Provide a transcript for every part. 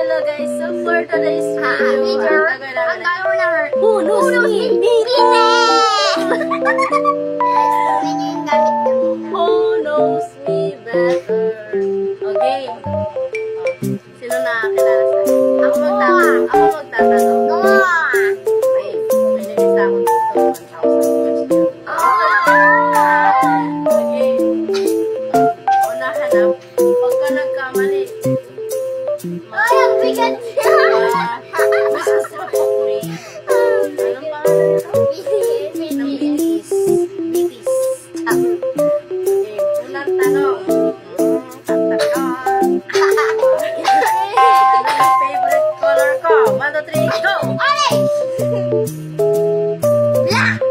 hello guys. So for today's video, ang gagawin namin. Who knows me? Who knows me better? Okay. Sino nakakilala sa akin? Ako magtatanong. Okay. May nilista ako dito. 1,000 questions. Okay. Unahan na. Huwag ka nagkamali. Ay, ang bigat siya! Masasapok me. Anong pangalan ito? Bitis. Okay. Unang tanong. Ano yung favorite color ko? 1, 2, 3, go! Orange! Black!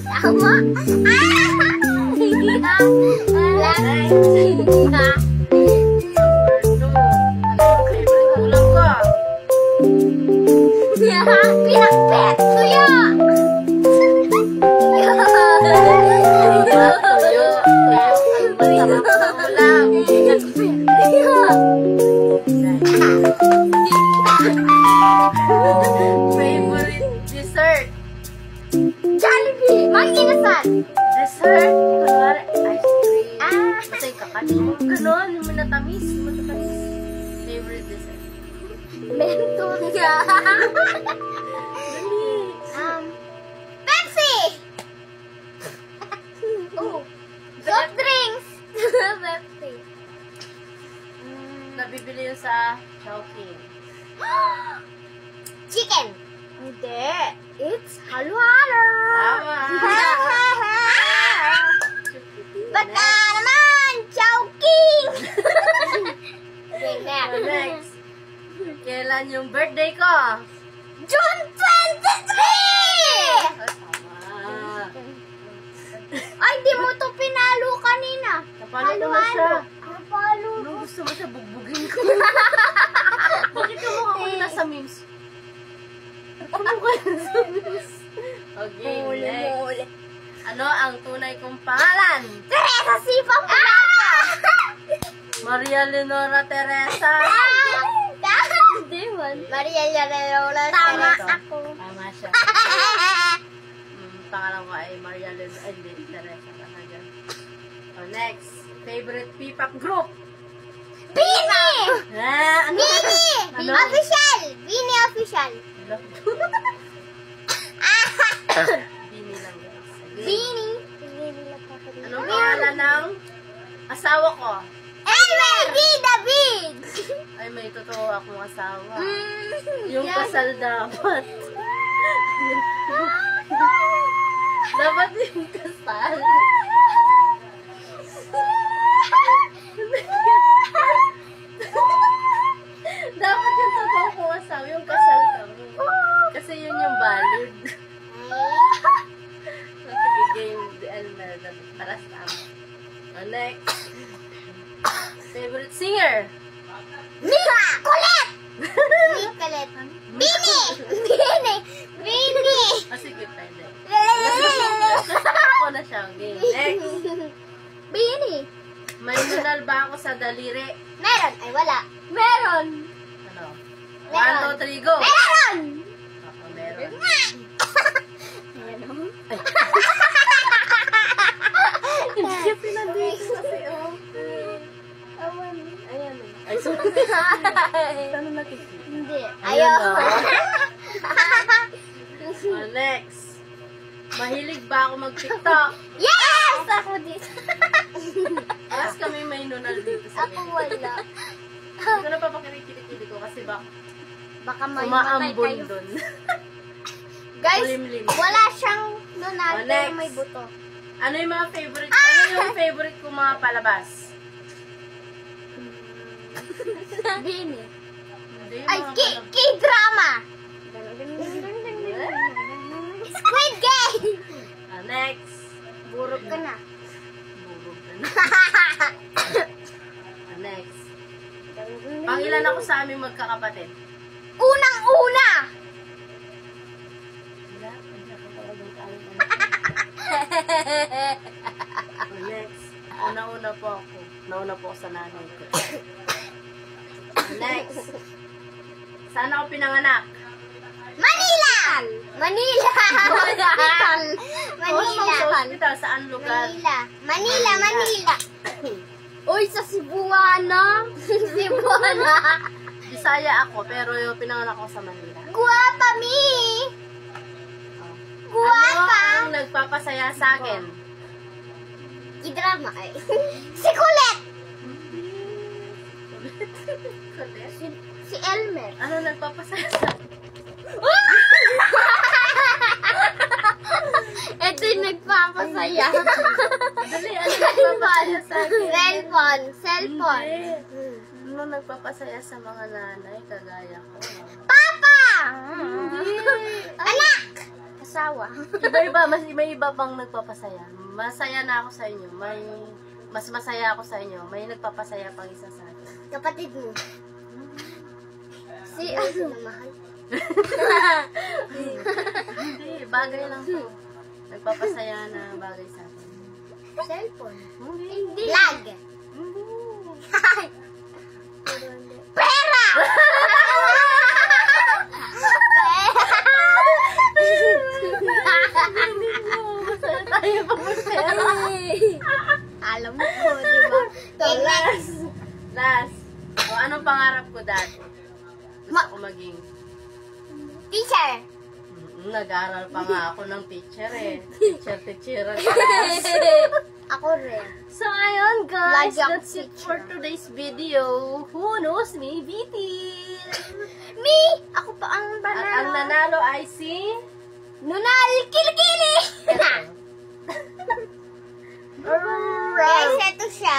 Tama! Black! Pinakpet! Tuyo! Favorite dessert? Jollibee! Mag-inasal! Dessert? Kunwari, ice cream. Basta yung kakanin. Ganon, yung matatamis. Favorite dessert? Mentos! Pepsi! Soft drinks! Pepsi. Nabibili yun sa Chowking. Chicken! Hindi. It's halo-halo! Tama! Baka naman! Chowking! Okay, next. Next. Kailan yung birthday ko? June 23! Tama. Ay, di mo to pinalo kanina. Napalo ko na siya. Napalo. Anong gusto mo siya bugbugin ko? Bakit ka mukha ko nasa memes? Okay, next. Ano ang tunay kong pangalan? Teresa Sipa Pulata! Maria Leonora Teresa. Hindi man. Maria Leonora Tama Teresa. ako. Tama siya. Pangalan ko ay Maria Leonora. Ay, hindi. Teresa ka na dyan. Oh, next. Favorite P-pop group? Bini! Ano? Bini! Ano? Official! Bini official! Bini lang guys. Bini! Anong pangalan ng asawa ko? LD David! Ay, may totoo akong asawa. Yung kasal dapat. Dapat yung kasal. Dapat yung totoo kong asawa, yung kasal kami. Kasi yun yung valid. Sige, game the Elmer. Para sa amin. Next. Favorite singer? Mika! Kulit! Kulit. Bini! Bini! Bini! Sige, pwede. Ako na siya. Game. Next. Bini! May nunal ba ako sa daliri? Meron! Ay, wala. Meron! Ano? Meron. 1, 2, 3, go! Meron! Ako, meron. Meron? Hindi siya pinandito kasi, oh. Ayan eh. Ay, sorry. Saan nakikita? Hindi. Ayan, Ayaw. Next. Mahilig ba ako mag-TikTok? Yes! Ako dito. Alas kami may nunal dito sa Ako wala. Hindi ko na papakinikili ko kasi Baka may matay umaambon kayo. dun. Guys, Limlim. wala siyang nunal Oh, pero next. may buto. Ano yung mga favorite? Ano yung favorite kong mga palabas? Bini. Hindi, Ay, mga K-drama. Squid Game. Next. Burog ka na. Burog ka na. Next. Pangilan ako sa aming magkakapatid? Unang-una. Next. Una-una po ako. Nauna po ako sa nanay ko. Next. Saan ako pinanganak? Manila! Manila! Hospital! Manila! Hospital, saan lugar? Manila! Manila! Uy, sa Cebuana! Cebuana! Bisaya ako, pero yung pinanganak ako sa Manila. Guwapa, mi! Guwapa! Ano ang nagpapasaya sa akin? Idrama kay. Si Colette! Si Elmer. Ano nagpapasaya sa akin? Ito yung nagpapasaya. Dali, ano nagpapasaya sa akin? Cellphone. Hindi. Ano nagpapasaya sa mga nanay, kagaya ko? Papa! Hindi. Anak! Asawa. Iba-iba, may iba pang nagpapasaya. Masaya na ako sa inyo. Mas masaya ako sa inyo. May nagpapasaya pang isa sa akin. Kapatid mo. Si ano? Mahal. Hindi, bagay lang to. Nagpapasaya na bagay sa akin. Cellphone. Hindi. Lag. Hindi. Pera! Masaya tayo pag masaya. Alam mo ko, di ba? Last. O, anong pangarap ko dati? Gusto ko maging Teacher. nag-aaral pa nga ako ng teacher eh. Teacher. Ako rin. So, ayun guys, Lagi ako that's it teacher. for today's video. Who knows me? BT! Me! Ako pa ang At banana. ang nanalo ay si... Nunal! Kilikili! Ito. Guys, ito siya.